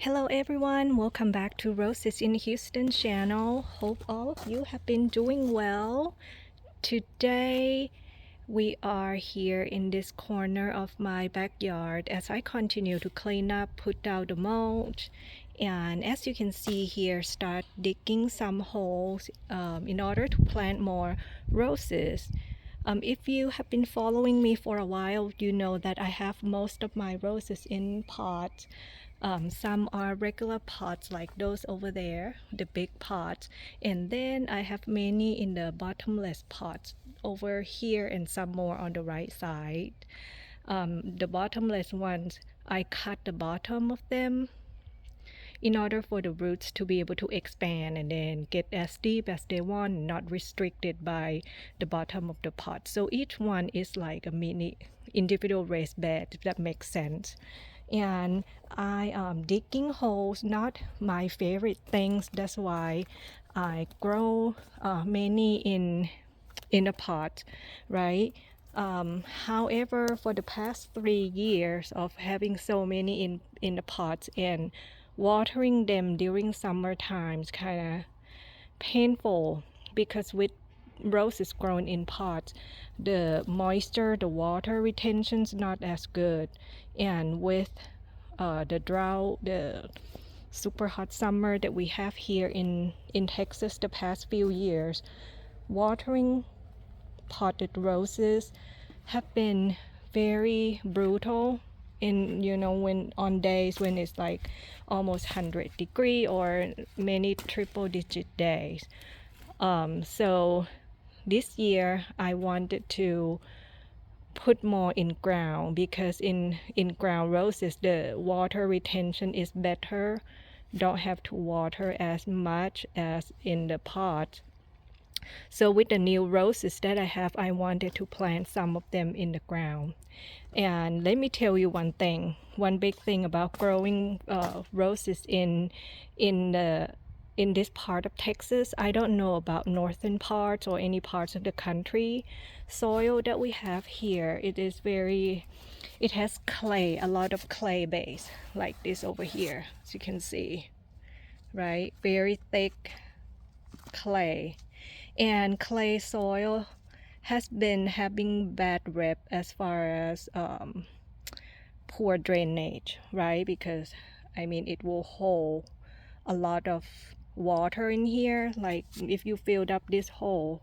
Hello everyone, welcome back to Roses in Houston channel. Hope all of you have been doing well. Today we are here in this corner of my backyard as I continue to clean up, put down the mulch, and as you can see here, start digging some holes in order to plant more roses. If you have been following me for a while, you know that I have most of my roses in pots. Some are regular pots like those over there, the big pots, and then I have many in the bottomless pots over here and some more on the right side. The bottomless ones, I cut the bottom of them in order for the roots to be able to expand and then get as deep as they want, not restricted by the bottom of the pot. So each one is like a mini individual raised bed, if that makes sense. And I am digging holes, not my favorite things. That's why I grow many in a pot, right? However, for the past 3 years of having so many in the pots and watering them during summer times kind of painful, because with roses grown in pots, the moisture, the water retention's not as good, and with the drought, the super hot summer that we have here in Texas the past few years, watering potted roses have been very brutal in, when on days when it's like almost 100-degree or many triple digit days. So this year I wanted to put more in ground, because in ground roses the water retention is better, don't have to water as much as in the pot. So with the new roses that I have, I wanted to plant some of them in the ground. And let me tell you one big thing about growing roses in this part of Texas. I don't know about northern parts or any parts of the country. Soil that we have here, it has clay, a lot of clay base, like this over here, as you can see, right? Very thick clay. And clay soil has been having bad rep as far as poor drainage, right? Because it will hold a lot of water in here. Like if you filled up this hole,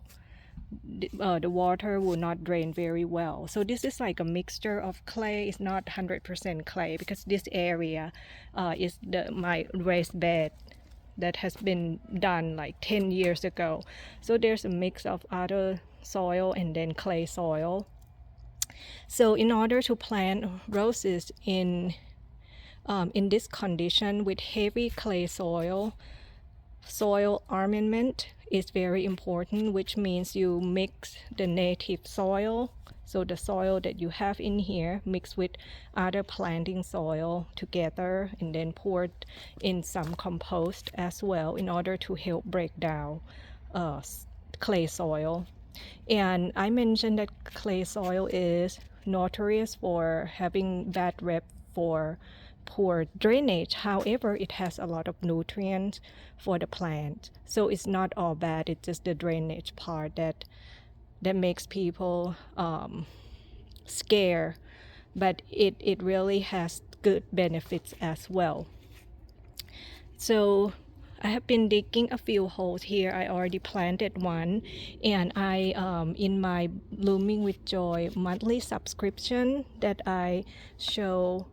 the water will not drain very well. So this is like a mixture of clay. It's not 100% clay, because this area is my raised bed that has been done like 10 years ago. So there's a mix of other soil and then clay soil. So in order to plant roses in this condition with heavy clay soil armament is very important, which means you mix the native soil, so the soil that you have in here, mixed with other planting soil together, and then poured in some compost as well in order to help break down clay soil. And I mentioned that clay soil is notorious for having bad rep for poor drainage. However, it has a lot of nutrients for the plant, so it's not all bad. It's just the drainage part that makes people scared, but it really has good benefits as well. So I have been digging a few holes here. I already planted one, and I in my Blooming with Joy monthly subscription that I show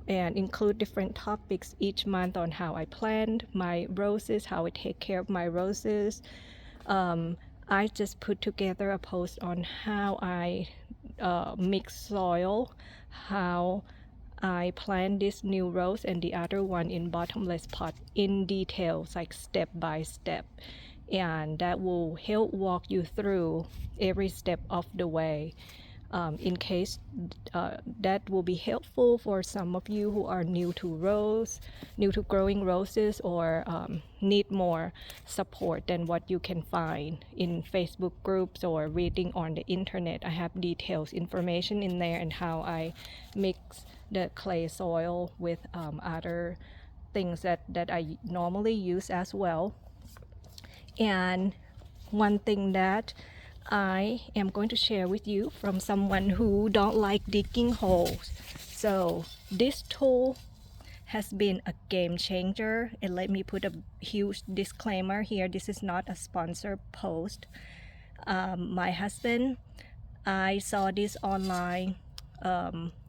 and include different topics each month on how I plant my roses, how I take care of my roses. I just put together a post on how I mix soil, how I plant this new rose and the other one in bottomless pot in details, like step by step, and that will help walk you through every step of the way. In case that will be helpful for some of you who are new to growing roses, or need more support than what you can find in Facebook groups or reading on the internet. I have details information in there and how I mix the clay soil with other things that I normally use as well. And one thing that I am going to share with you from someone who don't like digging holes. So this tool has been a game changer, and let me put a huge disclaimer here. This is not a sponsored post. My husband, I saw this online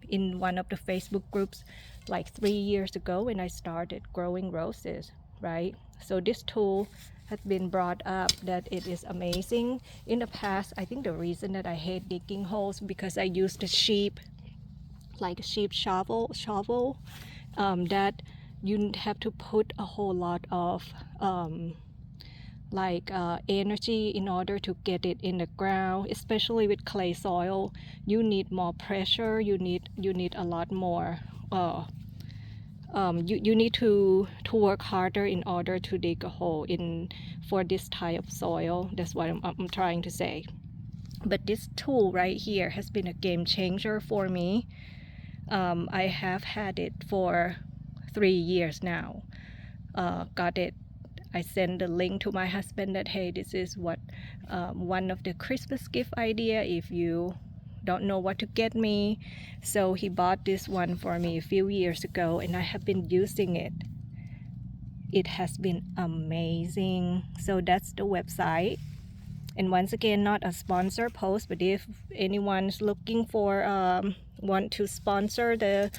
in one of the Facebook groups like 3 years ago when I started growing roses, right? So this tool has been brought up that it is amazing. In the past, I think the reason that I hate digging holes because I used the sheep, like a sheep shovel, that you have to put a whole lot of energy in order to get it in the ground, especially with clay soil. You need more pressure, you need a lot more you need to work harder in order to dig a hole in for this type of soil. That's what I'm trying to say. But this tool right here has been a game changer for me. I have had it for 3 years now. Got it. I sent the link to my husband that, hey, this is what one of the Christmas gift idea if you don't know what to get me. So he bought this one for me a few years ago, and I have been using it. It has been amazing. So that's the website. And once again, not a sponsor post, but if anyone's looking for want to sponsor the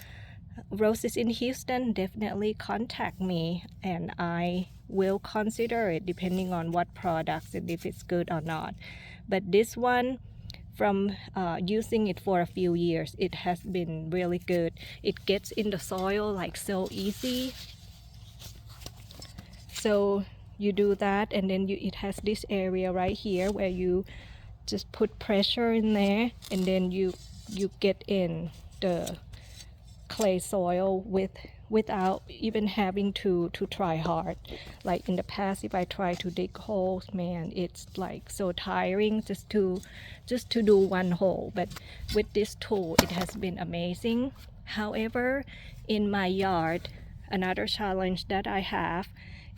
Roses in Houston, definitely contact me and I will consider it depending on what products and if it's good or not. But this one, from using it for a few years, it has been really good. It gets in the soil like so easy. So you do that, and then it has this area right here where you just put pressure in there, and then you get in the clay soil without even having to try hard. Like in the past, if I try to dig holes, man, it's like so tiring just to do one hole. But with this tool, it has been amazing. However, in my yard, another challenge that I have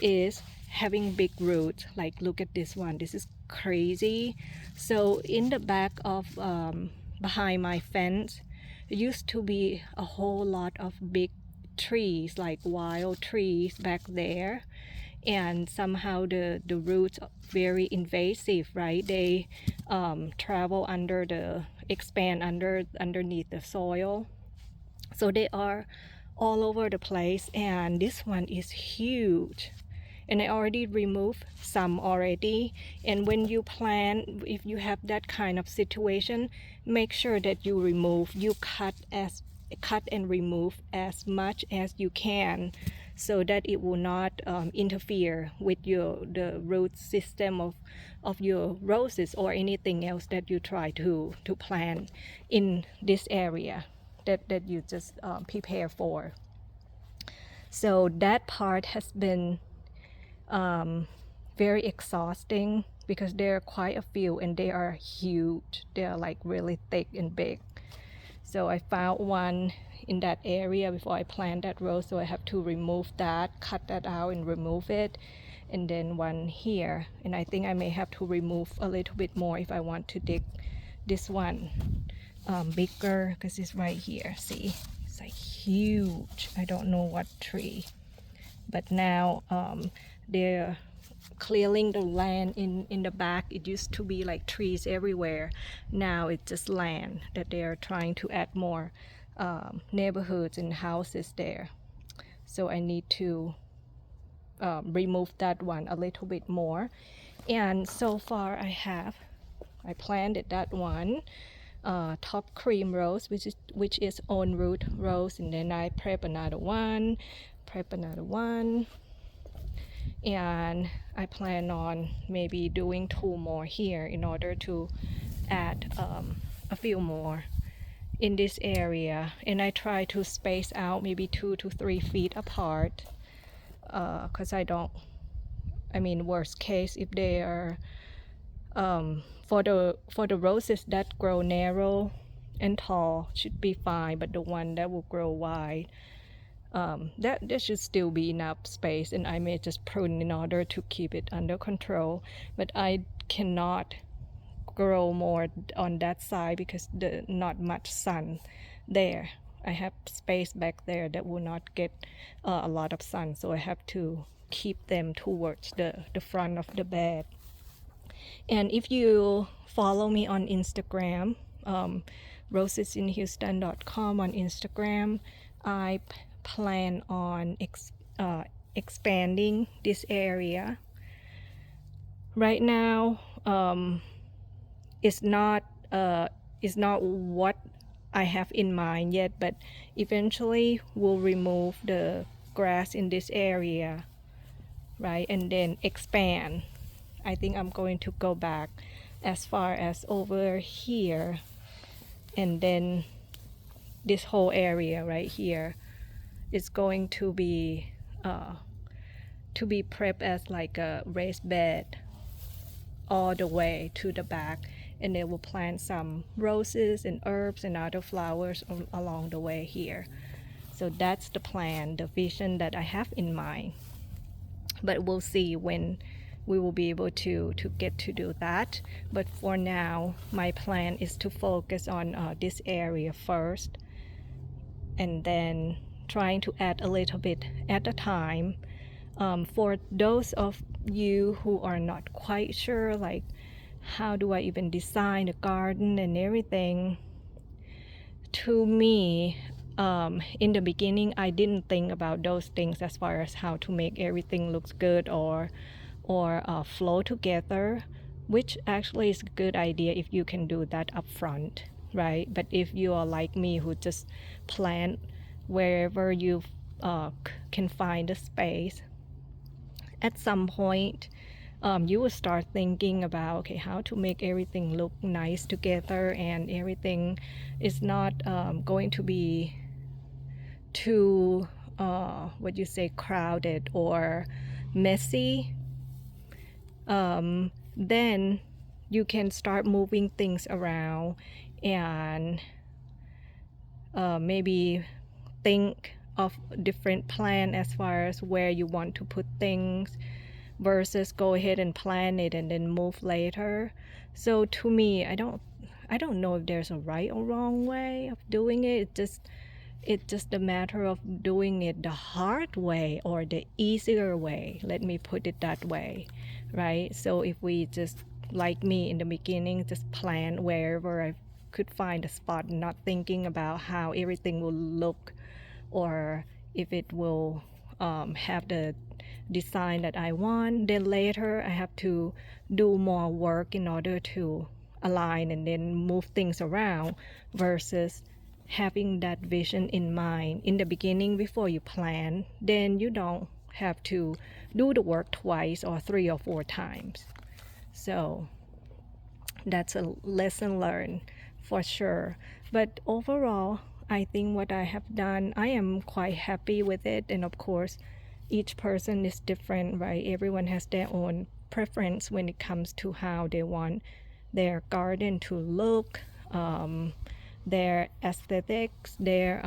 is having big roots. Like look at this one, this is crazy. So in the back of behind my fence, there used to be a whole lot of big trees, like wild trees back there, and somehow the roots are very invasive, right? They travel under the expand underneath the soil, so they are all over the place. And this one is huge, and I already removed some already. And when you plant, if you have that kind of situation, make sure that you cut and remove as much as you can, so that it will not interfere with the root system of your roses or anything else that you try to plant in this area that you just prepare for. So that part has been very exhausting because there are quite a few and they are huge. They are like really thick and big. So I found one in that area before I plant that rose, so I have to remove that, cut that out and remove it. And then one here, and I think I may have to remove a little bit more if I want to dig this one bigger, because it's right here. See, it's like huge. I don't know what tree, but now they're clearing the land in the back. It used to be like trees everywhere. Now it's just land that they're trying to add more neighborhoods and houses there. So I need to remove that one a little bit more. And so far I planted that one top cream rose, which is on root rose, and then I prep another one, and I plan on maybe doing 2 more here in order to add a few more in this area. And I try to space out maybe 2 to 3 feet apart, because worst case, if they are for the roses that grow narrow and tall should be fine, but the one that will grow wide, There should still be enough space, and I may just prune in order to keep it under control, but I cannot grow more on that side because the not much sun there. I have space back there that will not get a lot of sun, so I have to keep them towards the front of the bed. And if you follow me on Instagram, rosesinhouston.com on Instagram, I plan on expanding this area. Right now, it's not what I have in mind yet, but eventually we'll remove the grass in this area, right, and then expand. I think I'm going to go back as far as over here, and then this whole area right here is going to be prepped as like a raised bed all the way to the back, and they will plant some roses and herbs and other flowers along the way here. So that's the plan, the vision that I have in mind, but we'll see when we will be able to get to do that. But for now, my plan is to focus on this area first, and then trying to add a little bit at a time. For those of you who are not quite sure, like how do I even design a garden and everything, to me, in the beginning, I didn't think about those things as far as how to make everything looks good or flow together, which actually is a good idea if you can do that up front, right? But if you are like me who just plant wherever you can find a space, at some point you will start thinking about, okay, how to make everything look nice together, and everything is not going to be too what you say, crowded or messy. Then you can start moving things around and maybe think of different plan as far as where you want to put things, versus go ahead and plan it and then move later. So to me, I don't know if there's a right or wrong way of doing it. It's just a matter of doing it the hard way or the easier way, let me put it that way, right? So if we just, like me in the beginning, just plan wherever I could find a spot, not thinking about how everything will look or if it will have the design that I want, then later I have to do more work in order to align and then move things around, versus having that vision in mind in the beginning before you plan. Then you don't have to do the work twice or 3 or 4 times. So that's a lesson learned for sure. But overall, I think what I have done, I am quite happy with it. And of course, each person is different, right? Everyone has their own preference when it comes to how they want their garden to look, their aesthetics, their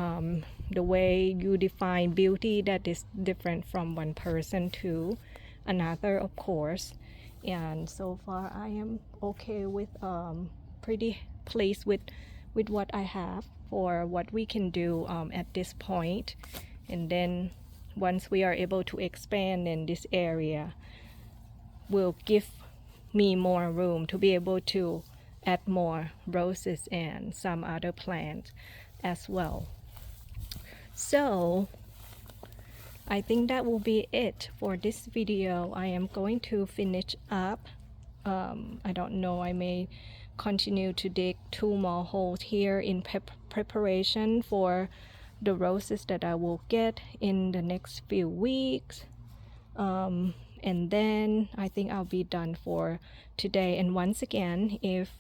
the way you define beauty, that is different from one person to another, of course. And so far I am okay with pretty pleased with what I have for what we can do at this point. And then once we are able to expand in this area, will give me more room to be able to add more roses and some other plants as well. So I think that will be it for this video. I am going to finish up. I don't know, I may continue to dig 2 more holes here in preparation for the roses that I will get in the next few weeks, and then I think I'll be done for today. And once again, if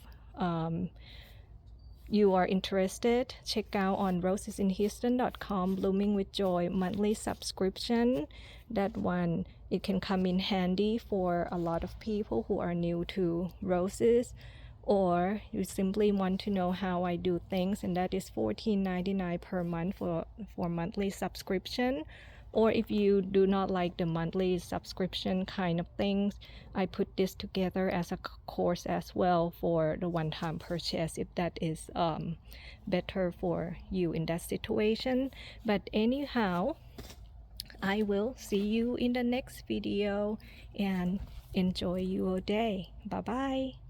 you are interested, check out on rosesinhouston.com Blooming with Joy monthly subscription. That one, it can come in handy for a lot of people who are new to roses, or you simply want to know how I do things, and that is $14.99 per month for monthly subscription. Or if you do not like the monthly subscription kind of things, I put this together as a course as well for the one-time purchase, if that is better for you in that situation. But anyhow, I will see you in the next video, and enjoy your day. Bye bye.